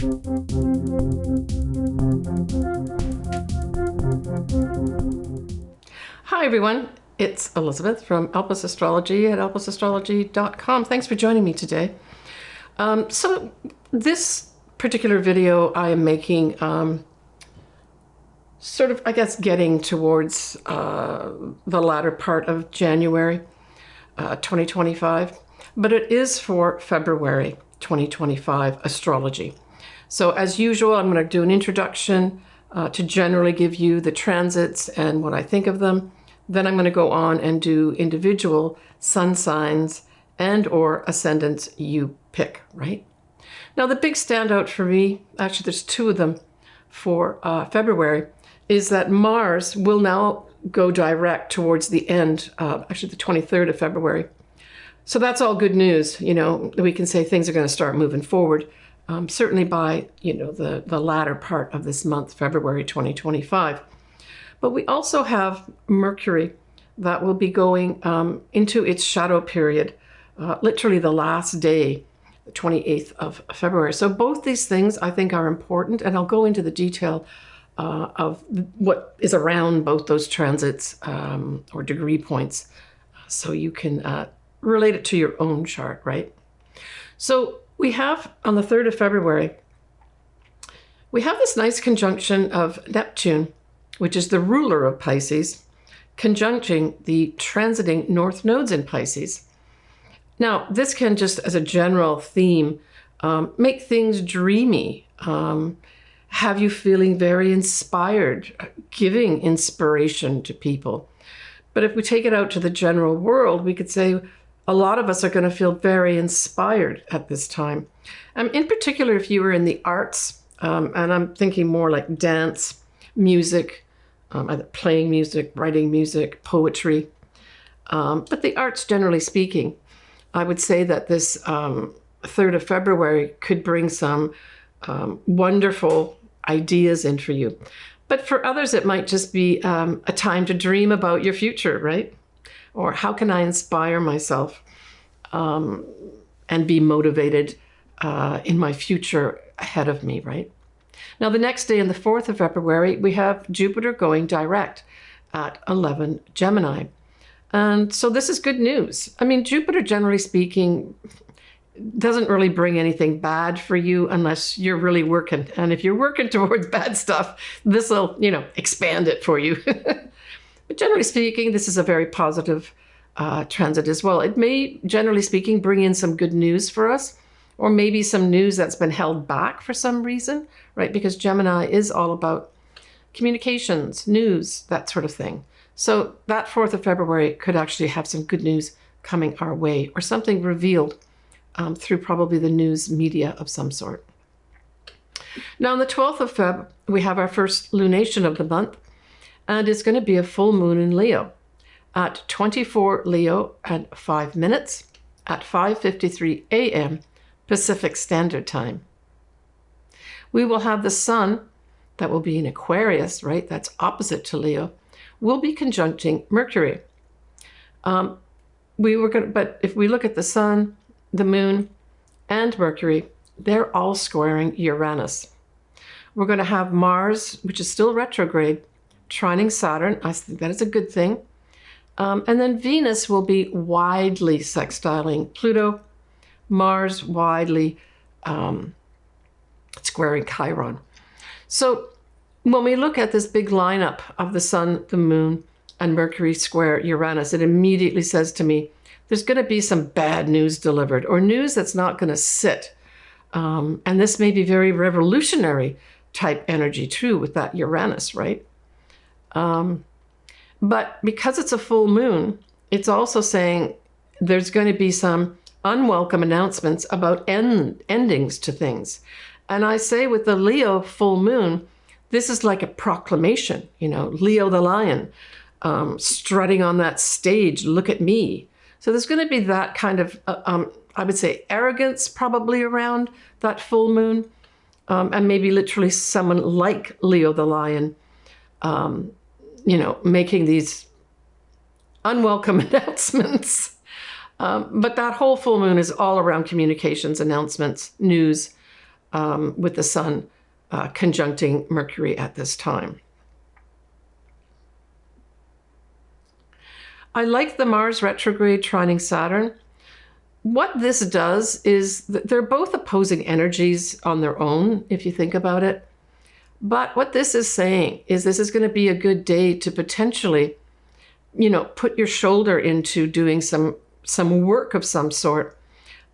Hi everyone, it's Elizabeth from Elpis Astrology at elpisastrology.com. Thanks for joining me today. So this particular video I am making sort of, I guess, getting towards the latter part of January 2025, but it is for February 2025 astrology. So as usual, I'm going to do an introduction to generally give you the transits and what I think of them. Then I'm going to go on and do individual sun signs and or ascendants you pick, right? Now the big standout for me, actually there's two of them for February, is that Mars will now go direct towards the end, actually the 23rd of February. So that's all good news, you know, we can say things are going to start moving forward, certainly by, you know, the latter part of this month, February 2025. But we also have Mercury that will be going into its shadow period, literally the last day, the 28th of February. So both these things I think are important, and I'll go into the detail of what is around both those transits or degree points so you can relate it to your own chart, right? So we have on the 3rd of February, we have this nice conjunction of Neptune, which is the ruler of Pisces, conjuncting the transiting north nodes in Pisces. Now, this can just, as a general theme, make things dreamy, have you feeling very inspired, giving inspiration to people. But if we take it out to the general world, we could say a lot of us are going to feel very inspired at this time. In particular, if you were in the arts, and I'm thinking more like dance, music, either playing music, writing music, poetry, but the arts generally speaking, I would say that this 3rd of February could bring some wonderful ideas in for you. But for others, it might just be a time to dream about your future, right? Or how can I inspire myself and be motivated in my future ahead of me, right? Now, the next day, on the 4th of February, we have Jupiter going direct at 11 Gemini. And so this is good news. I mean, Jupiter, generally speaking, doesn't really bring anything bad for you unless you're really working. And if you're working towards bad stuff, this will, you know, expand it for you. But generally speaking, this is a very positive transit as well. It may, generally speaking, bring in some good news for us, or maybe some news that's been held back for some reason, right? Because Gemini is all about communications, news, that sort of thing. So that 4th of February could actually have some good news coming our way, or something revealed through probably the news media of some sort. Now on the 12th of Feb, we have our first lunation of the month, and it's going to be a full moon in Leo at 24 Leo and 5 minutes at 5:53 a.m. Pacific Standard Time. We will have the sun, that will be in Aquarius, right? That's opposite to Leo, will be conjuncting Mercury. But if we look at the sun, the moon, and Mercury, they're all squaring Uranus. We're going to have Mars, which is still retrograde, trining Saturn. I think that is a good thing. And then Venus will be widely sextiling Pluto, Mars widely squaring Chiron. So when we look at this big lineup of the sun, the moon, and Mercury square Uranus, it immediately says to me, there's going to be some bad news delivered, or news that's not going to sit. And this may be very revolutionary type energy too with that Uranus, right? But because it's a full moon, it's also saying there's going to be some unwelcome announcements about endings to things. And I say with the Leo full moon, this is like a proclamation, you know, Leo the lion, strutting on that stage, look at me. So there's going to be that kind of, I would say, arrogance probably around that full moon, and maybe literally someone like Leo the lion, you know, making these unwelcome announcements. But that whole full moon is all around communications, announcements, news, with the Sun conjuncting Mercury at this time. I like the Mars retrograde trining Saturn. What this does is they're both opposing energies on their own, if you think about it. But what this is saying is this is going to be a good day to potentially, put your shoulder into doing some work of some sort,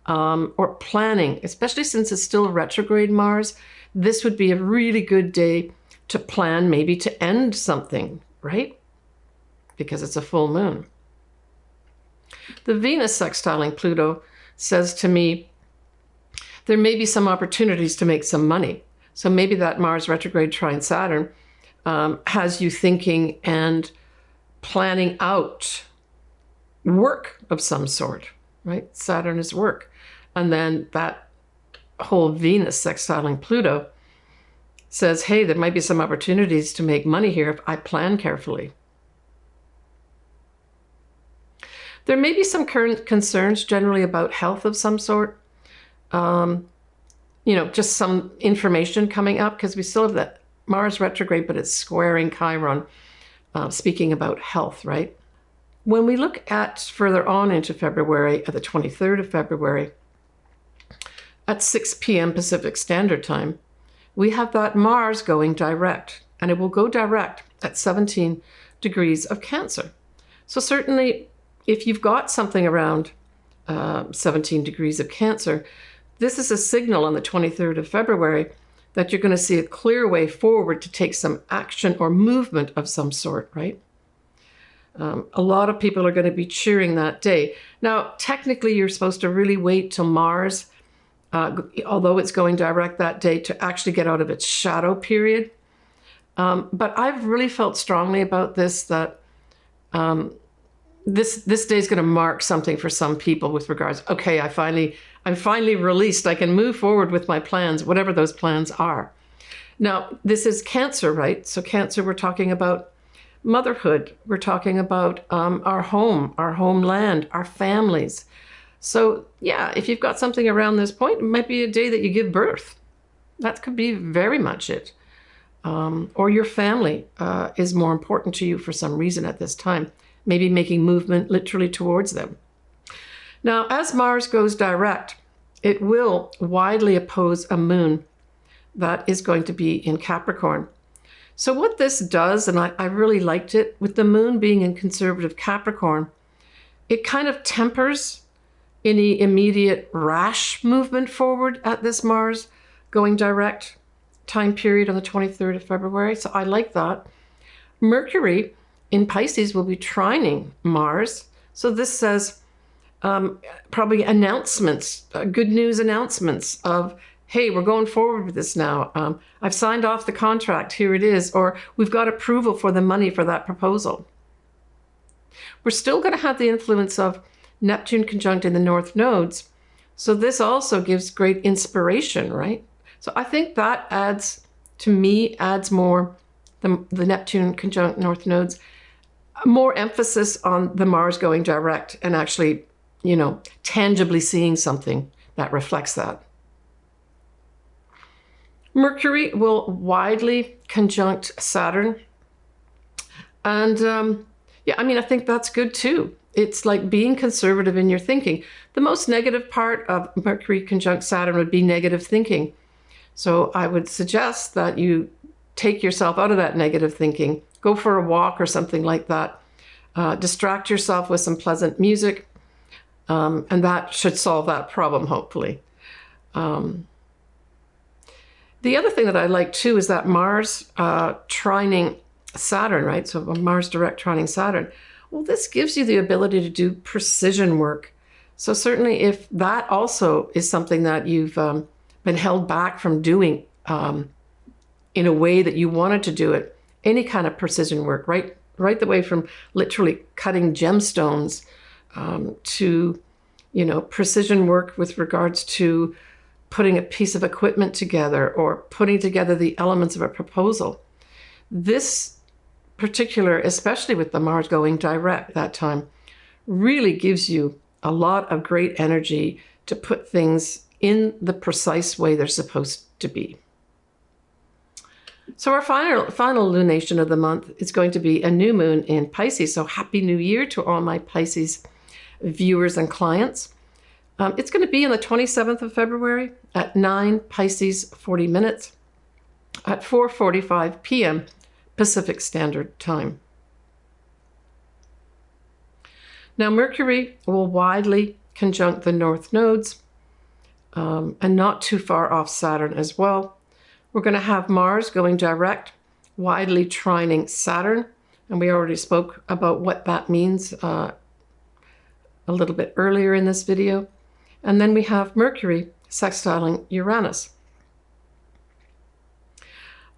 or planning, especially since it's still retrograde Mars. This would be a really good day to plan, maybe to end something, right? Because it's a full moon. The Venus sextiling Pluto says to me, there may be some opportunities to make some money. So maybe that Mars retrograde trine Saturn has you thinking and planning out work of some sort, right? Saturn is work. And then that whole Venus sextiling Pluto says, hey, there might be some opportunities to make money here if I plan carefully. There may be some current concerns generally about health of some sort. Just some information coming up because we still have that Mars retrograde, but it's squaring Chiron, speaking about health, right? When we look at further on into February, at the 23rd of February, at 6 p.m. Pacific Standard Time, we have that Mars going direct, and it will go direct at 17 degrees of Cancer. So certainly, if you've got something around 17 degrees of Cancer, this is a signal on the 23rd of February that you're going to see a clear way forward to take some action or movement of some sort, right? A lot of people are going to be cheering that day. Now, technically, you're supposed to really wait till Mars, although it's going direct that day, to actually get out of its shadow period. But I've really felt strongly about this, that this day is going to mark something for some people with regards, okay, I'm finally released. I can move forward with my plans, whatever those plans are. Now, this is Cancer, right? So Cancer, we're talking about motherhood. We're talking about our home, our homeland, our families. So yeah, if you've got something around this point, it might be a day that you give birth. That could be very much it. Or your family is more important to you for some reason at this time. Maybe making movement literally towards them. Now, as Mars goes direct, it will widely oppose a moon that is going to be in Capricorn. So what this does, and I really liked it, with the moon being in conservative Capricorn, it kind of tempers any immediate rash movement forward at this Mars going direct time period on the 23rd of February. So I like that. Mercury in Pisces will be trining Mars. So this says probably announcements, good news announcements of, hey, we're going forward with this now. I've signed off the contract, here it is. Or we've got approval for the money for that proposal. We're still going to have the influence of Neptune conjunct in the north nodes. So this also gives great inspiration, right? So I think that adds more, the Neptune conjunct north nodes, more emphasis on the Mars going direct and actually, tangibly seeing something that reflects that. Mercury will widely conjunct Saturn. And I think that's good too. It's like being conservative in your thinking. The most negative part of Mercury conjunct Saturn would be negative thinking. So I would suggest that you take yourself out of that negative thinking, go for a walk or something like that. Distract yourself with some pleasant music, and that should solve that problem, hopefully. The other thing that I like too is that Mars trining Saturn, right? So Mars direct trining Saturn. Well, this gives you the ability to do precision work. So certainly if that also is something that you've been held back from doing in a way that you wanted to do it, any kind of precision work, right the way from literally cutting gemstones to, precision work with regards to putting a piece of equipment together or putting together the elements of a proposal. This particular, especially with the Mars going direct that time, really gives you a lot of great energy to put things in the precise way they're supposed to be. So our final lunation of the month is going to be a new moon in Pisces. So happy new year to all my Pisces viewers and clients. It's going to be on the 27th of February at 9 Pisces 40 minutes at 4:45 p.m. Pacific Standard Time. Now Mercury will widely conjunct the north nodes and not too far off Saturn as well. We're going to have Mars going direct, widely trining Saturn, and we already spoke about what that means a little bit earlier in this video. And then we have Mercury sextiling Uranus.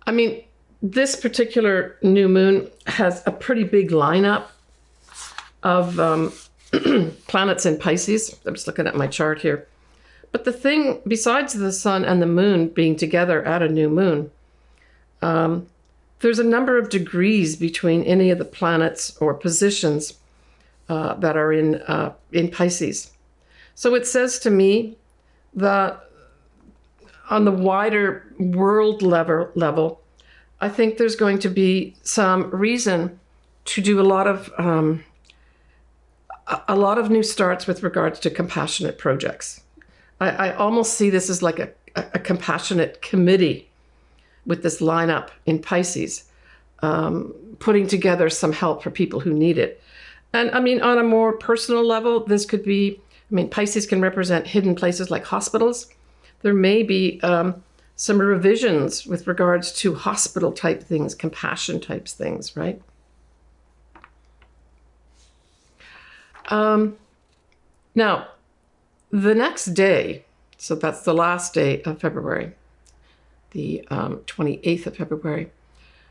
I mean, this particular new moon has a pretty big lineup of planets in Pisces. I'm just looking at my chart here. But the thing, besides the sun and the moon being together at a new moon, there's a number of degrees between any of the planets or positions that are in Pisces. So it says to me that on the wider world level, I think there's going to be some reason to do a lot of new starts with regards to compassionate projects. I almost see this as like a compassionate committee with this lineup in Pisces, putting together some help for people who need it. And I mean, on a more personal level, this could be, I mean, Pisces can represent hidden places like hospitals. There may be some revisions with regards to hospital type things, compassion types things, right? Now, the next day, so that's the last day of February, the 28th of February,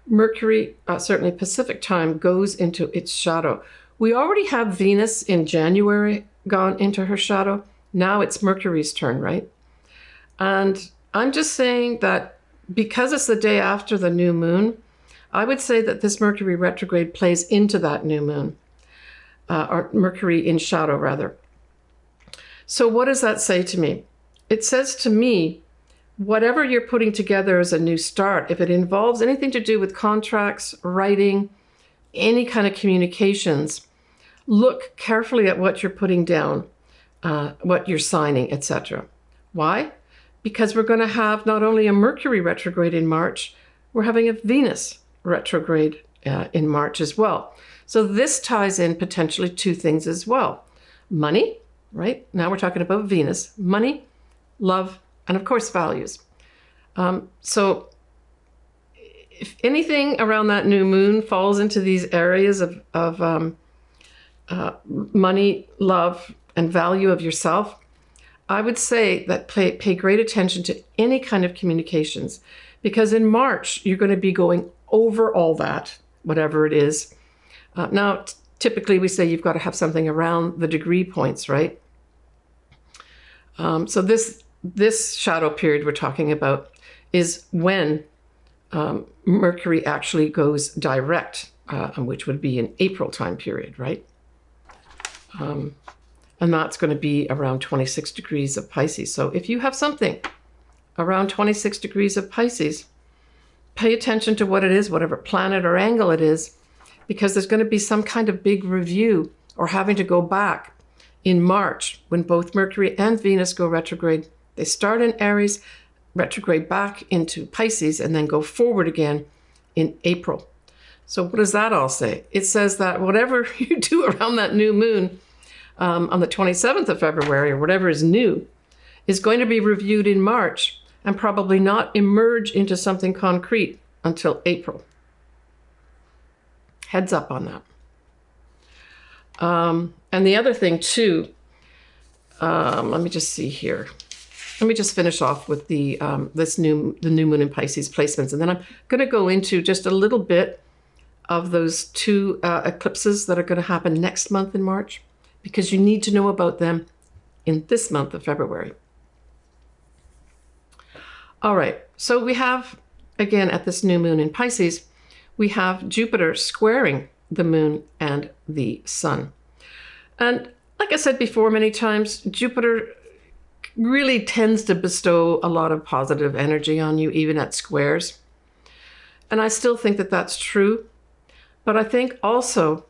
Mercury, certainly Pacific time, goes into its shadow. We already have Venus in January gone into her shadow. Now it's Mercury's turn, right? And I'm just saying that because it's the day after the new moon, I would say that this Mercury retrograde plays into that new moon, or Mercury in shadow, rather. So what does that say to me? It says to me, whatever you're putting together as a new start, if it involves anything to do with contracts, writing, any kind of communications, look carefully at what you're putting down, what you're signing, etc. Why? Because we're going to have not only a Mercury retrograde in March, we're having a Venus retrograde in March as well. So this ties in potentially two things as well. Money, right? Now we're talking about Venus. Money, love, and of course values. So if anything around that new moon falls into these areas of money, love, and value of yourself, I would say that pay great attention to any kind of communications, because in March, you're going to be going over all that, whatever it is. Now, typically we say you've got to have something around the degree points, right? So this shadow period we're talking about is when Mercury actually goes direct, which would be an April time period, right? And that's going to be around 26 degrees of Pisces. So if you have something around 26 degrees of Pisces, pay attention to what it is, whatever planet or angle it is, because there's going to be some kind of big review or having to go back in March when both Mercury and Venus go retrograde. They start in Aries, retrograde back into Pisces, and then go forward again in April. So what does that all say? It says that whatever you do around that new moon on the 27th of February, or whatever is new, is going to be reviewed in March and probably not emerge into something concrete until April. Heads up on that. And the other thing too, let me just see here. Let me just finish off with the new moon in Pisces placements, and then I'm going to go into just a little bit of those two eclipses that are going to happen next month in March, because you need to know about them in this month of February. All right, so we have, again, at this new moon in Pisces, we have Jupiter squaring the moon and the sun. And like I said before many times, Jupiter really tends to bestow a lot of positive energy on you, even at squares. And I still think that that's true. But I think also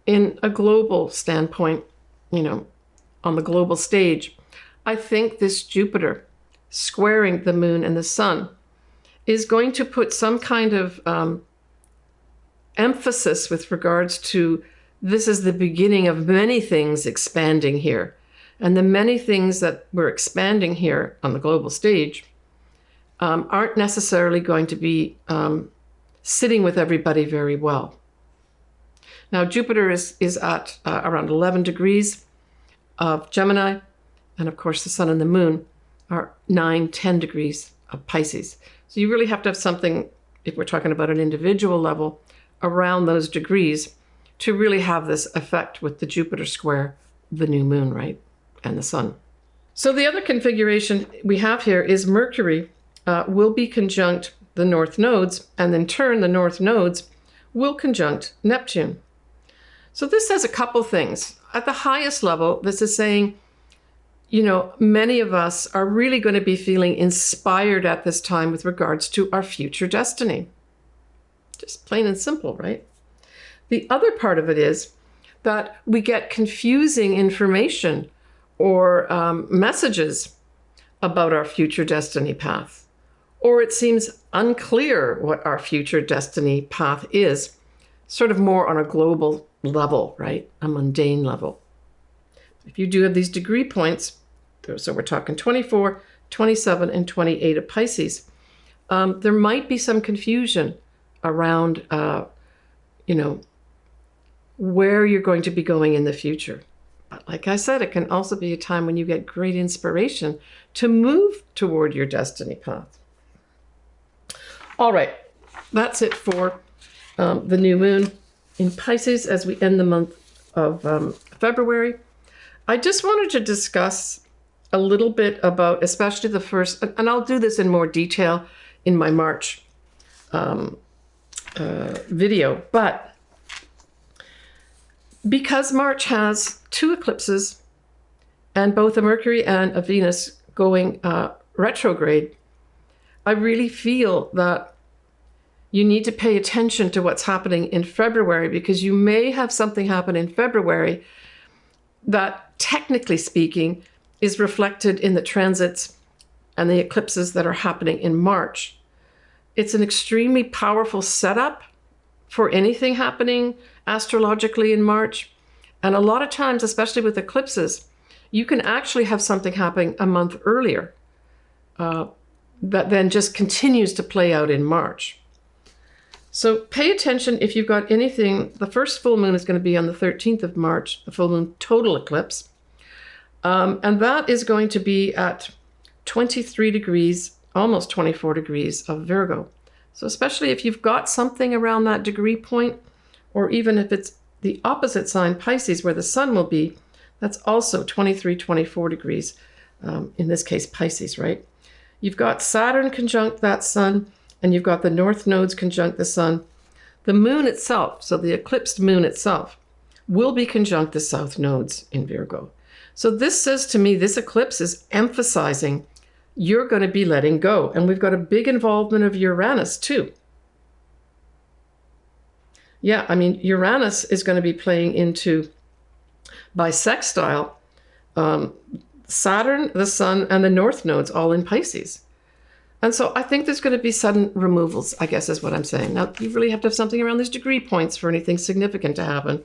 in a global standpoint, you know, on the global stage, I think this Jupiter squaring the moon and the sun is going to put some kind of emphasis with regards to this is the beginning of many things expanding here. And the many things that we're expanding here on the global stage aren't necessarily going to be sitting with everybody very well. Now, Jupiter is at around 11 degrees of Gemini. And of course, the sun and the moon are 9-10 degrees of Pisces. So you really have to have something, if we're talking about an individual level, around those degrees to really have this effect with the Jupiter square, the new moon, right? And the sun. So the other configuration we have here is Mercury will be conjunct the north nodes, and in turn, the north nodes will conjunct Neptune. So this says a couple things. At the highest level, this is saying, you know, many of us are really going to be feeling inspired at this time with regards to our future destiny. Just plain and simple, right? The other part of it is that we get confusing information or messages about our future destiny path, or it seems unclear what our future destiny path is, sort of more on a global level, right? A mundane level. If you do have these degree points, so we're talking 24, 27, and 28 of Pisces, there might be some confusion around, you know, where you're going to be going in the future. But like I said, it can also be a time when you get great inspiration to move toward your destiny path. All right, that's it for the new moon in Pisces as we end the month of February. I just wanted to discuss a little bit about, especially the first, and I'll do this in more detail in my March video, but because March has 2 eclipses and both a Mercury and a Venus going retrograde, I really feel that you need to pay attention to what's happening in February, because you may have something happen in February that, technically speaking, is reflected in the transits and the eclipses that are happening in March. It's an extremely powerful setup for anything happening astrologically in March. And a lot of times, especially with eclipses, you can actually have something happening a month earlier that then just continues to play out in March. So pay attention if you've got anything. The first full moon is going to be on the 13th of March, the full moon total eclipse. And that is going to be at 23 degrees, almost 24 degrees of Virgo. So especially if you've got something around that degree point, or even if it's the opposite sign, Pisces, where the sun will be, that's also 23, 24 degrees, in this case, Pisces, right? You've got Saturn conjunct that sun, and you've got the north nodes conjunct the sun. The moon itself, so the eclipsed moon itself, will be conjunct the south nodes in Virgo. So this says to me, this eclipse is emphasizing you're going to be letting go. And we've got a big involvement of Uranus too. Yeah, I mean, Uranus is going to be playing into, by sextile, Saturn, the sun, and the north nodes all in Pisces. And so I think there's going to be sudden removals, I guess is what I'm saying. Now, you really have to have something around these degree points for anything significant to happen.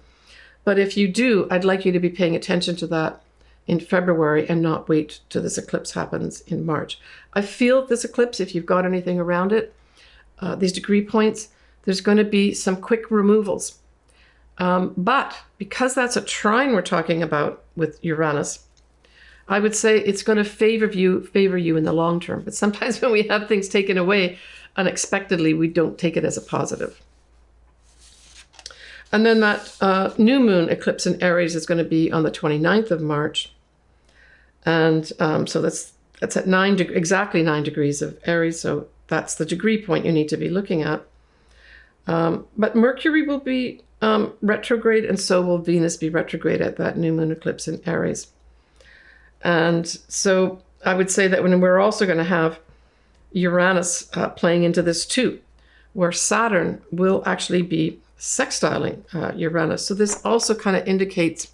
But if you do, I'd like you to be paying attention to that in February and not wait till this eclipse happens in March. I feel this eclipse, if you've got anything around it, these degree points, there's going to be some quick removals. But because that's a trine we're talking about with Uranus, I would say it's going to favor you in the long term. But sometimes when we have things taken away unexpectedly, we don't take it as a positive. And then that new moon eclipse in Aries is going to be on the 29th of March. And so that's at exactly 9 degrees of Aries. So that's the degree point you need to be looking at. But Mercury will be retrograde, and so will Venus be retrograde at that new moon eclipse in Aries. And so I would say that when we're also going to have Uranus playing into this too, where Saturn will actually be sextiling Uranus. So this also kind of indicates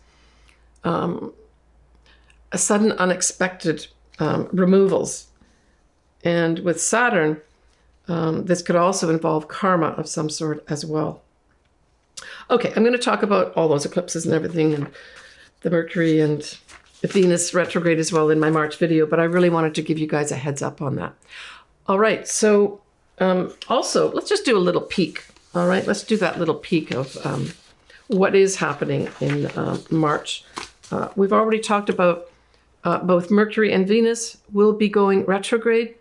a sudden unexpected removals. And with Saturn, this could also involve karma of some sort as well. Okay, I'm going to talk about all those eclipses and everything, and the Mercury and the Venus retrograde as well in my March video, but I really wanted to give you guys a heads up on that. All right, so also, let's just do a little peek. All right, let's do that little peek of what is happening in March. We've already talked about both Mercury and Venus will be going retrograde.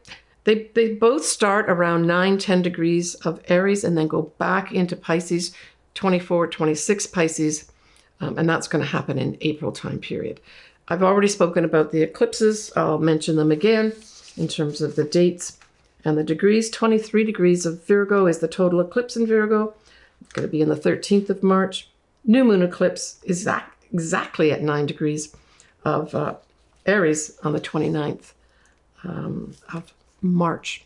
They both start around 9-10 degrees of Aries and then go back into Pisces, 24-26 Pisces, and that's going to happen in April time period. I've already spoken about the eclipses. I'll mention them again in terms of the dates and the degrees. 23 degrees of Virgo is the total eclipse in Virgo. It's going to be on the 13th of March. New moon eclipse is exactly at 9 degrees of Aries on the 29th of March.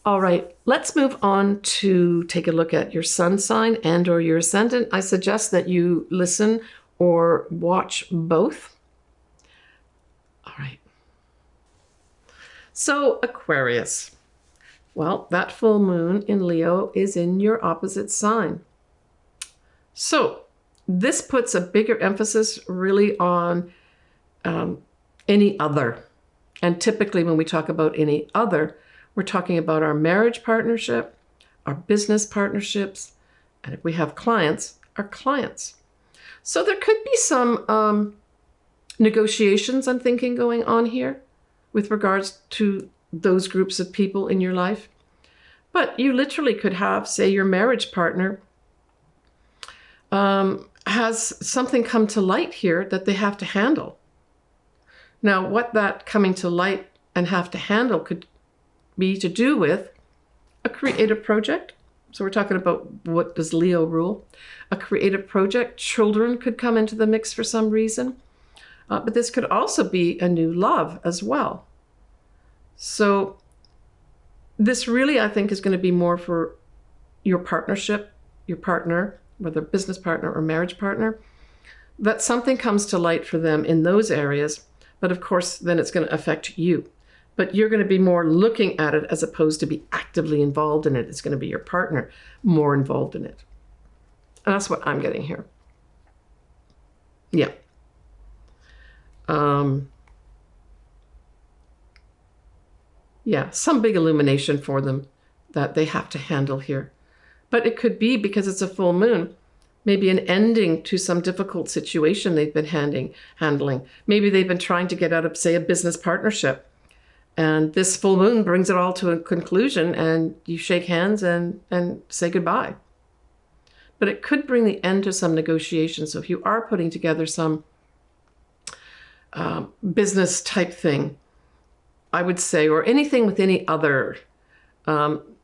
All right, let's move on to take a look at your sun sign and or your ascendant. I suggest that you listen or watch both. All right. So Aquarius, well, that full moon in Leo is in your opposite sign. So this puts a bigger emphasis really on any other. And typically when we talk about any other, we're talking about our marriage partnership, our business partnerships, and if we have clients, our clients. So there could be some negotiations, I'm thinking, going on here with regards to those groups of people in your life. But you literally could have, say, your marriage partner has something come to light here that they have to handle. Now, what that coming to light and have to handle could be to do with a creative project. So we're talking about what does Leo rule? A creative project. Children could come into the mix for some reason. But this could also be a new love as well. So this really, I think, is going to be more for your partnership, your partner, whether business partner or marriage partner, that something comes to light for them in those areas. But of course, then it's going to affect you. But you're going to be more looking at it as opposed to be actively involved in it. It's going to be your partner more involved in it. And that's what I'm getting here. Yeah. Yeah, some big illumination for them that they have to handle here. But it could be, because it's a full moon, maybe an ending to some difficult situation they've been handling. Maybe they've been trying to get out of, say, a business partnership. And this full moon brings it all to a conclusion, and you shake hands and say goodbye. But it could bring the end to some negotiations. So if you are putting together some business type thing, I would say, or anything with any other,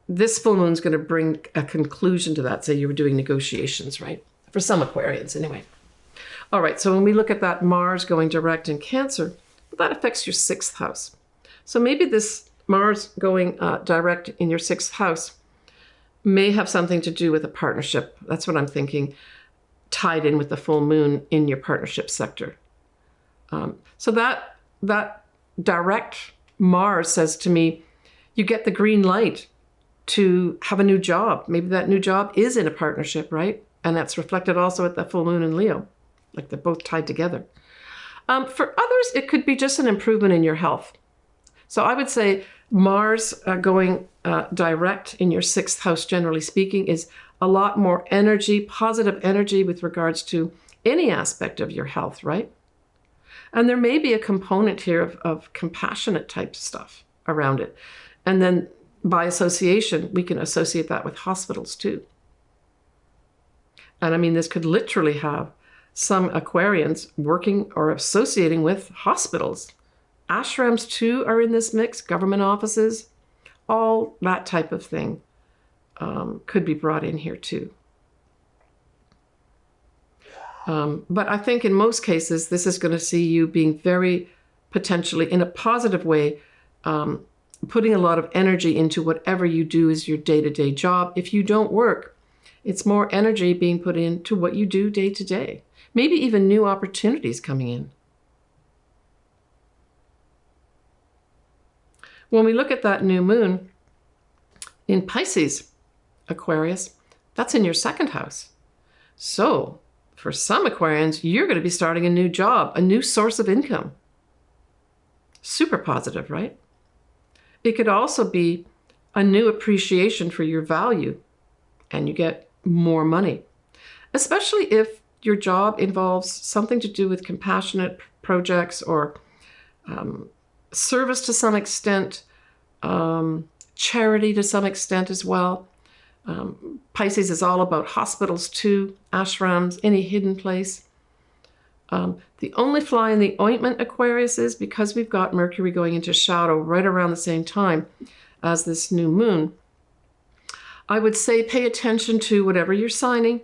this full moon is going to bring a conclusion to that. Say you were doing negotiations, right? For some Aquarians, anyway. All right, so when we look at that Mars going direct in Cancer, that affects your 6th house. So maybe this Mars going direct in your 6th house may have something to do with a partnership. That's what I'm thinking, tied in with the full moon in your partnership sector. So that direct Mars says to me, you get the green light to have a new job. Maybe that new job is in a partnership, right? And that's reflected also at the full moon in Leo, like they're both tied together. For others, it could be just an improvement in your health. So I would say Mars going direct in your 6th house, generally speaking, is a lot more energy, positive energy with regards to any aspect of your health, right? And there may be a component here of compassionate type stuff around it. And then by association, we can associate that with hospitals too. And I mean, this could literally have some Aquarians working or associating with hospitals. Ashrams too are in this mix, government offices, all that type of thing could be brought in here too. But I think in most cases, this is going to see you being very potentially in a positive way, putting a lot of energy into whatever you do as your day-to-day job. If you don't work, it's more energy being put into what you do day to day. Maybe even new opportunities coming in. When we look at that new moon in Pisces, Aquarius, that's in your second house. So for some Aquarians, you're going to be starting a new job, a new source of income. Super positive, right? It could also be a new appreciation for your value, and you get more money, especially if your job involves something to do with compassionate projects or service to some extent, charity to some extent as well. Pisces is all about hospitals too, ashrams, any hidden place. The only fly in the ointment, Aquarius, is because we've got Mercury going into shadow right around the same time as this new moon. I would say pay attention to whatever you're signing.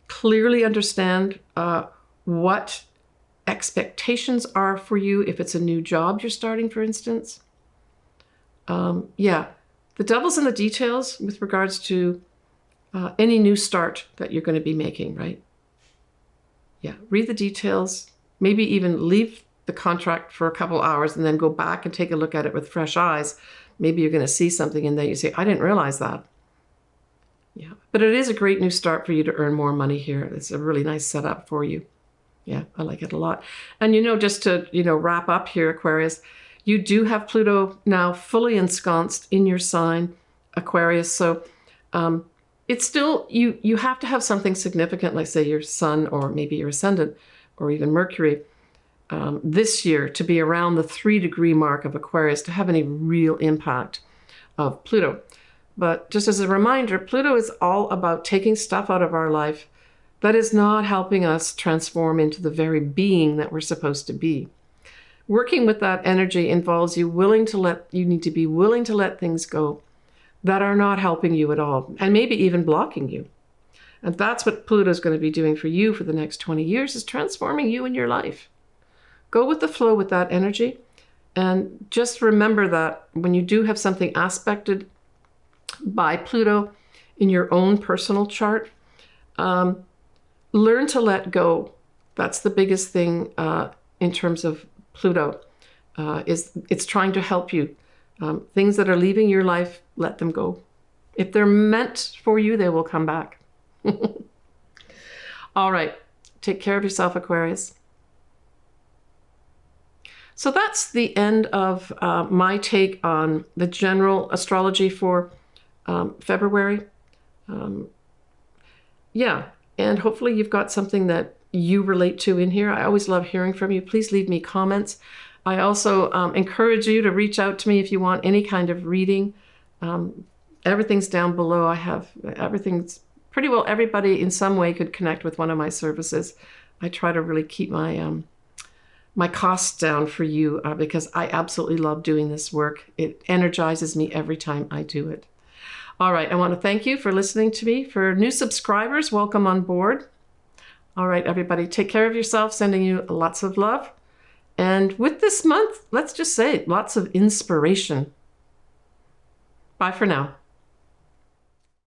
Clearly understand what expectations are for you if it's a new job you're starting, for instance. Yeah, the devil's in the details with regards to any new start that you're going to be making, right? Yeah, read the details, maybe even leave the contract for a couple hours and then go back and take a look at it with fresh eyes. Maybe you're going to see something in there you say, I didn't realize that. Yeah, but it is a great new start for you to earn more money here. It's a really nice setup for you. Yeah, I like it a lot. And just to, wrap up here, Aquarius, you do have Pluto now fully ensconced in your sign, Aquarius. So it's still, you have to have something significant, like say your sun or maybe your ascendant or even Mercury this year to be around the 3-degree mark of Aquarius to have any real impact of Pluto. But just as a reminder, Pluto is all about taking stuff out of our life that is not helping us transform into the very being that we're supposed to be. Working with that energy involves you need to be willing to let things go that are not helping you at all, and maybe even blocking you. And that's what Pluto is going to be doing for you for the next 20 years, is transforming you in your life. Go with the flow with that energy. And just remember that when you do have something aspected by Pluto in your own personal chart, learn to let go. That's the biggest thing in terms of Pluto. It's trying to help you. Things that are leaving your life, let them go. If they're meant for you, they will come back. All right. Take care of yourself, Aquarius. So that's the end of my take on the general astrology for February. Yeah, and hopefully you've got something that you relate to in here. I always love hearing from you. Please leave me comments. I also encourage you to reach out to me if you want any kind of reading. Everything's down below. Everything's pretty well, everybody in some way could connect with one of my services. I try to really keep my my costs down for you because I absolutely love doing this work. It energizes me every time I do it. All right, I want to thank you for listening to me. For new subscribers, welcome on board. All right, everybody, take care of yourself. Sending you lots of love. And with this month, let's just say lots of inspiration. Bye for now.